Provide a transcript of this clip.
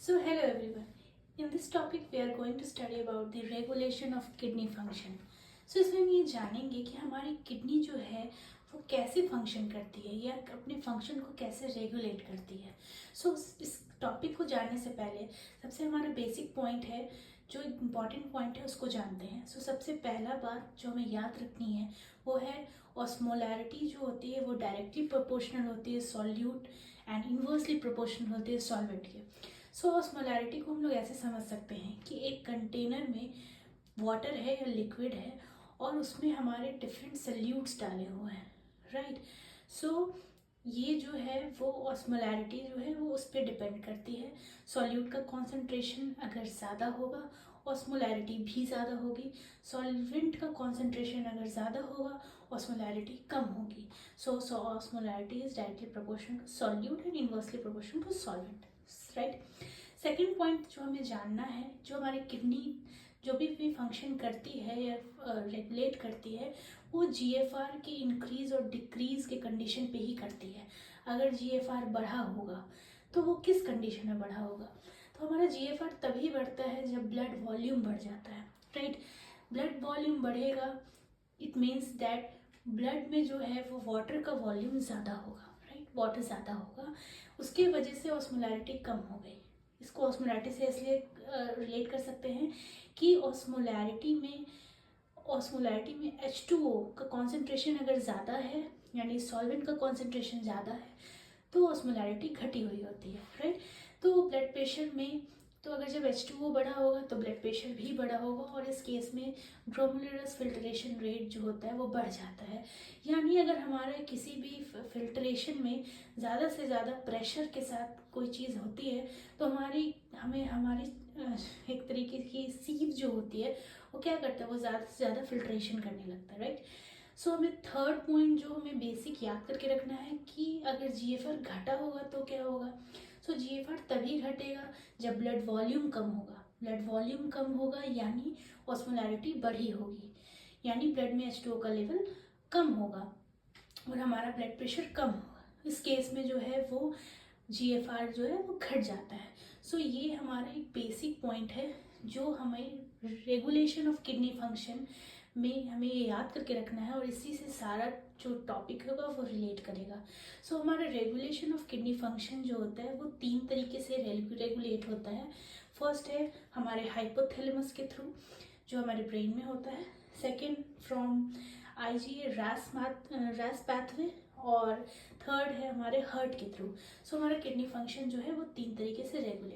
So hello everyone. In this topic we are going to study about the regulation of kidney function. So इसमें हम ये जानेंगे कि हमारी किडनी जो है वो कैसे फंक्शन करती है या अपने फंक्शन को कैसे रेगुलेट करती है. सो इस टॉपिक को जानने से पहले सबसे हमारा बेसिक पॉइंट है, जो इम्पॉर्टेंट पॉइंट है उसको जानते हैं. सो सबसे पहला बात जो हमें याद रखनी है वो है ऑस्मोलैरिटी जो होती है वो डायरेक्टली प्रोपोर्शनल होती है सॉल्यूट एंड इन्वर्सली प्रोपोर्शनल होती है सॉल्वेंट के. सो ऑस्मोलैरिटी को हम लोग ऐसे समझ सकते हैं कि एक कंटेनर में वाटर है या लिक्विड है और उसमें हमारे डिफरेंट सल्यूट्स डाले हुए हैं, राइट. सो ये जो है वो ऑस्मोलैरिटी जो है वो उस पर डिपेंड करती है. सॉल्यूट का कॉन्सेंट्रेशन अगर ज़्यादा होगा ऑस्मोलैरिटी भी ज़्यादा होगी. सॉल्वेंट का कॉन्सेंट्रेशन अगर ज़्यादा होगा ऑस्मोलैरिटी कम होगी. So osmolarity is directly proportional to solute and inversely proportional to solvent, right. Second point जो हमें जानना है, जो हमारी किडनी जो भी फंक्शन करती है या रेगुलेट करती है वो जीएफआर के इंक्रीज और डिक्रीज के कंडीशन पे ही करती है. अगर जीएफआर बढ़ा होगा तो वो किस कंडीशन में बढ़ा होगा, तो हमारा जीएफआर तभी बढ़ता है जब ब्लड वॉल्यूम बढ़ जाता है, राइट. ब्लड वॉल्यूम बढ़ेगा, इट मीन्स दैट ब्लड में जो है वो वाटर का वॉल्यूम ज़्यादा होगा, राइट. वाटर ज़्यादा होगा, उसके वजह से ऑस्मोलैरिटी कम हो गई. इसको ऑस्मोलैरिटी से इसलिए रिलेट कर सकते हैं कि ऑस्मोलैरिटी में H2O का कॉन्सेंट्रेशन अगर ज़्यादा है यानी सॉल्वेंट का कॉन्सेंट्रेशन ज़्यादा है तो ऑस्मोलैरिटी घटी हुई होती है, राइट. तो ब्लड प्रेशर में तो अगर जब H2O बढ़ा होगा तो ब्लड प्रेशर भी बढ़ा होगा और इस केस में ग्लोमेरुलस फिल्ट्रेशन रेट जो होता है वो बढ़ जाता है. यानी अगर हमारे किसी भी फिल्ट्रेशन में ज़्यादा से ज़्यादा प्रेशर के साथ कोई चीज़ होती है तो हमारी एक तरीके की सीव जो होती है वो क्या करता है, वो ज़्यादा से ज़्यादा फिल्ट्रेशन करने लगता है, राइट. सो हमें थर्ड पॉइंट जो हमें बेसिक याद करके रखना है कि अगर जीएफआर घटा होगा तो क्या होगा. सो जीएफआर तभी घटेगा जब ब्लड वॉल्यूम कम होगा. ब्लड वॉल्यूम कम होगा यानी ऑस्मोलैरिटी बढ़ी होगी, यानी ब्लड में H2O का लेवल कम होगा और हमारा ब्लड प्रेशर कम होगा. इस केस में जो है वो जीएफआर जो है वो घट जाता है. सो ये हमारा एक बेसिक पॉइंट है जो हमें रेगुलेशन ऑफ किडनी फंक्शन में हमें ये याद करके रखना है और इसी से सारा जो टॉपिक होगा वो रिलेट करेगा. सो हमारा रेगुलेशन ऑफ किडनी फंक्शन जो होता है वो 3 तरीके से रेगुलेट होता है. फर्स्ट है हमारे हाइपोथैलेमस के थ्रू जो हमारे ब्रेन में होता है. सेकेंड फ्रॉम IgA रैस पैथवे और थर्ड है हमारे हार्ट के थ्रू. सो हमारा किडनी फंक्शन जो है वो 3 तरीके से रेगुलेट